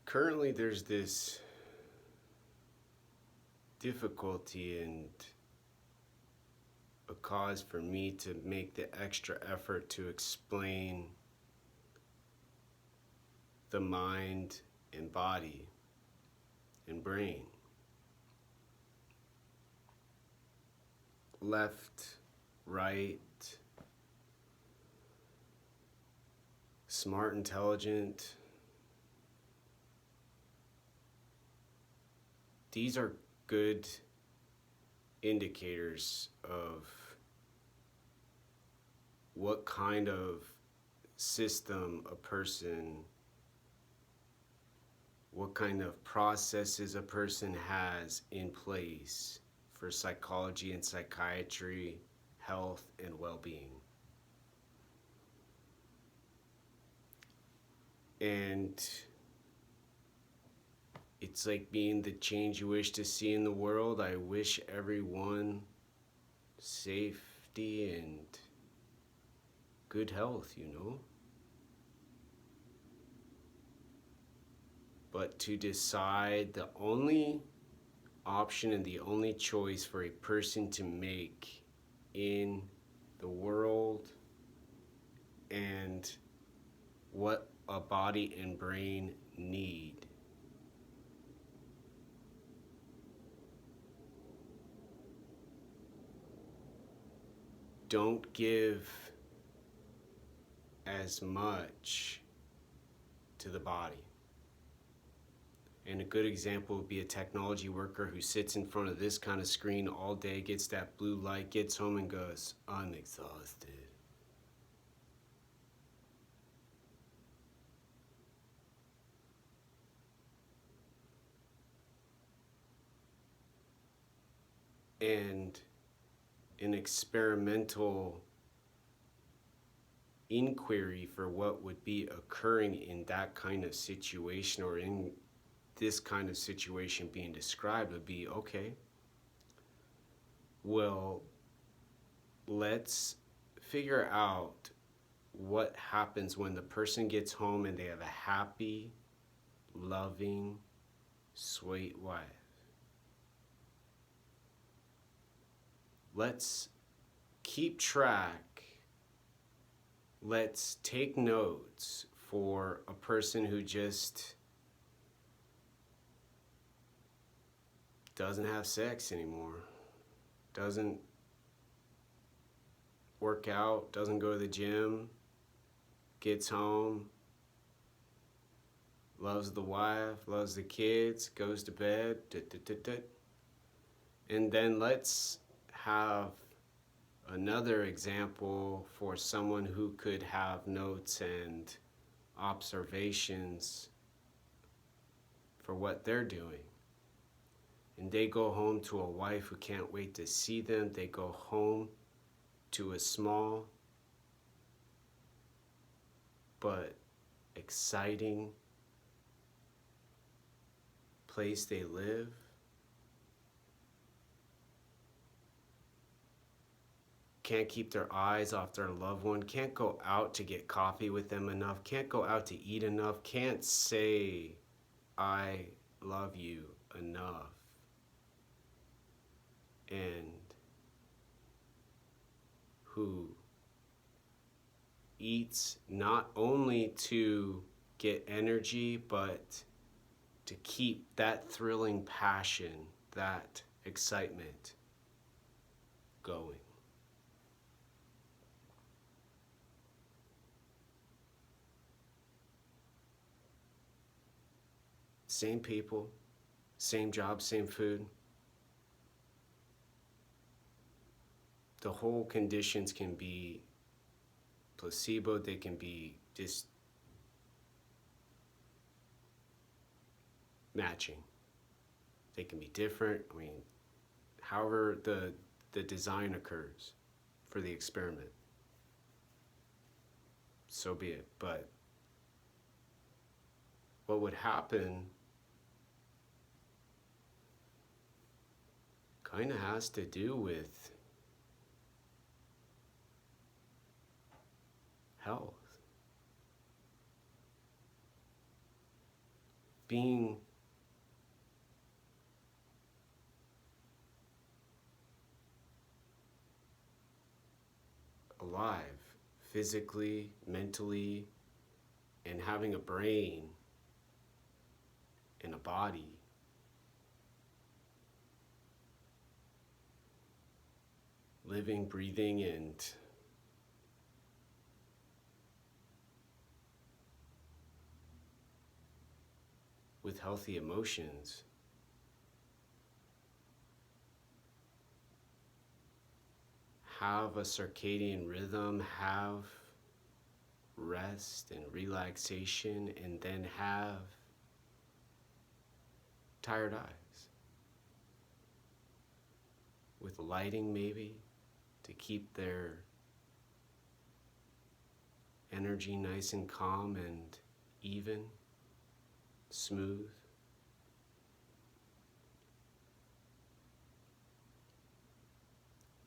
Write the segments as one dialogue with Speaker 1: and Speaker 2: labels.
Speaker 1: Currently there's this difficulty and a cause for me to make the extra effort to explain the mind and body and brain. Left, right, smart, intelligent. These are good indicators of what kind of system a person, what kind of processes a person has in place for psychology and psychiatry, health and well-being. And it's like being the change you wish to see in the world. I wish everyone safety and good health, But to decide, the only option and the only choice for a person to make in the world and what a body and brain need don't give as much to the body. And a good example would be a technology worker who sits in front of this kind of screen all day, gets that blue light, gets home and goes, I'm exhausted. And an experimental inquiry for what would be occurring in that kind of situation, or in this kind of situation being described, would be, okay, well, let's figure out what happens when the person gets home and they have a happy, loving, sweet wife. Let's keep track. Let's take notes for a person who just doesn't have sex anymore, doesn't work out, doesn't go to the gym, gets home, loves the wife, loves the kids, goes to bed, and then let's have another example for someone who could have notes and observations for what they're doing. And they go home to a wife who can't wait to see them. They go home to a small but exciting place they live. Can't keep their eyes off their loved one, can't go out to get coffee with them enough, can't go out to eat enough, can't say, I love you enough. And who eats not only to get energy, but to keep that thrilling passion, that excitement going. Same people, same job, same food. The whole conditions can be placebo, they can be just matching. They can be different. I mean, however the design occurs for the experiment, so be it. But what would happen kind of has to do with health. being alive physically, mentally, and having a brain and a body. Living, breathing, and with healthy emotions. Have a circadian rhythm, have rest and relaxation, and then have tired eyes. With lighting maybe, to keep their energy nice and calm and even, smooth.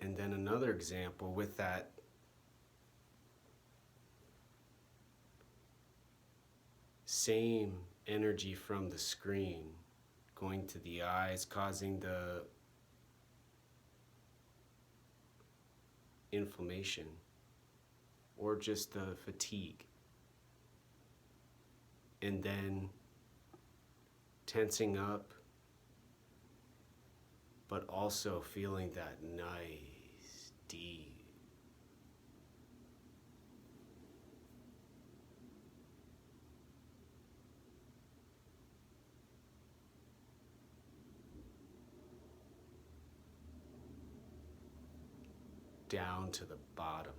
Speaker 1: And then another example with that same energy from the screen going to the eyes, causing the inflammation or just the fatigue. And then tensing up, but also feeling that nice, deep down to the bottom.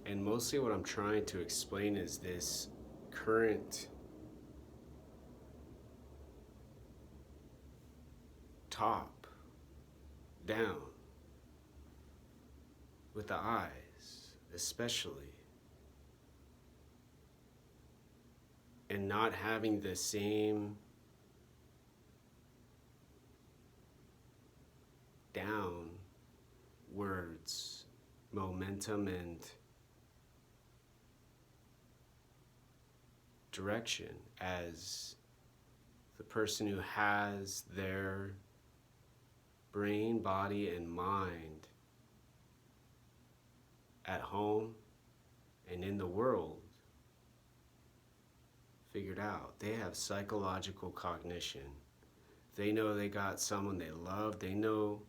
Speaker 1: And mostly what I'm trying to explain is this current top, down, with the eyes especially. And not having the same downwards momentum and direction as the person who has their brain, body, and mind at home and in the world figured out. They have psychological cognition. They know they got someone they love. They know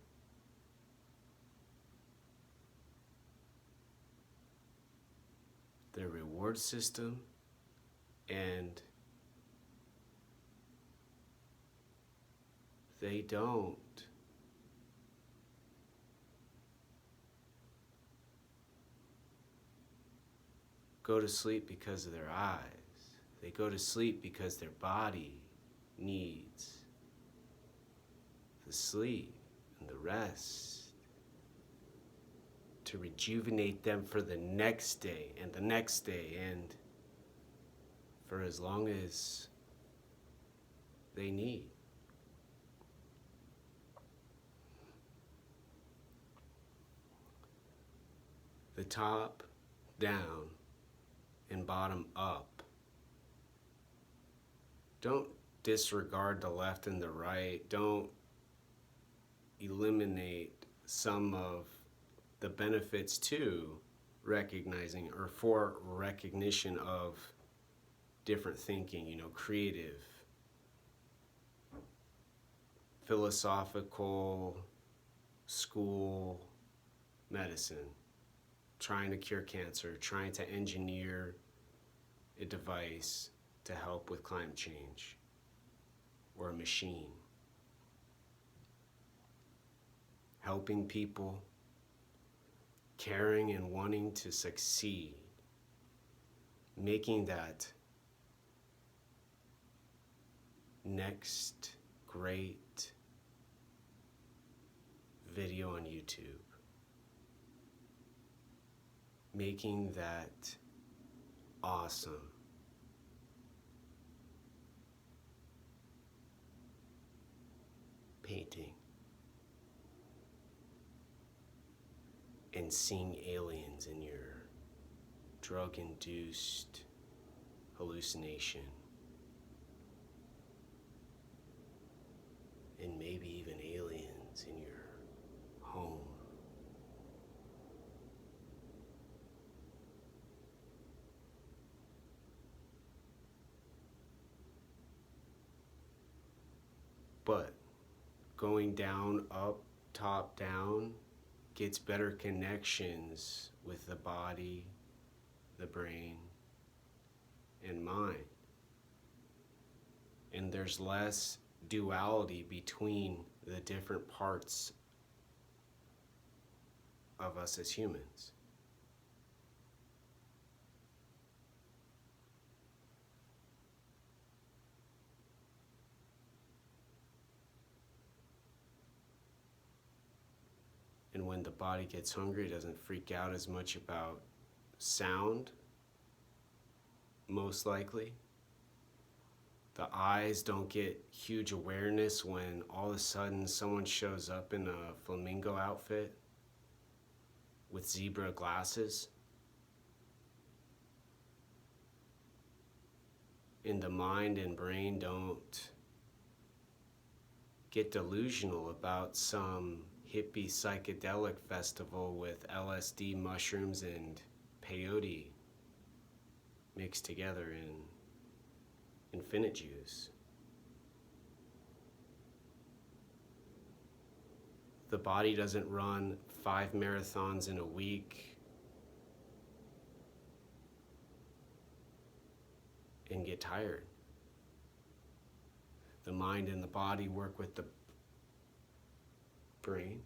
Speaker 1: their reward system, and they don't go to sleep because of their eyes. They go to sleep because their body needs the sleep and the rest to rejuvenate them for the next day and the next day and for as long as they need. The top down and bottom up. Don't disregard the left and the right. Don't eliminate some of the benefits to recognizing or for recognition of different thinking, creative, philosophical, school, medicine, trying to cure cancer, trying to engineer a device to help with climate change, or a machine. Helping people, caring and wanting to succeed, making that next great video on YouTube, making that awesome painting, and seeing aliens in your drug-induced hallucination, and maybe even aliens in your home. But going down, up, top, down gets better connections with the body, the brain, and mind. And there's less duality between the different parts of us as humans. And when the body gets hungry, it doesn't freak out as much about sound, most likely. The eyes don't get huge awareness when all of a sudden someone shows up in a flamingo outfit with zebra glasses. And the mind and brain don't get delusional about some hippie psychedelic festival with LSD, mushrooms, and peyote mixed together in infinite juice. The body doesn't run 5 marathons in a week and get tired. The mind and the body work with the brain.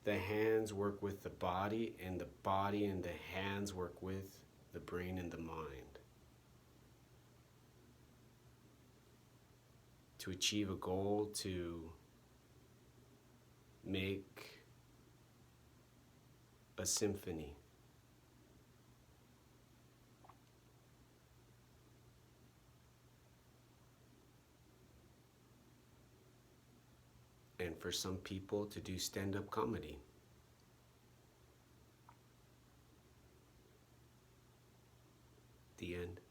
Speaker 1: The hands work with the body, and the body and the hands work with the brain and the mind to achieve a goal, to make a symphony. And for some people to do stand-up comedy. The end.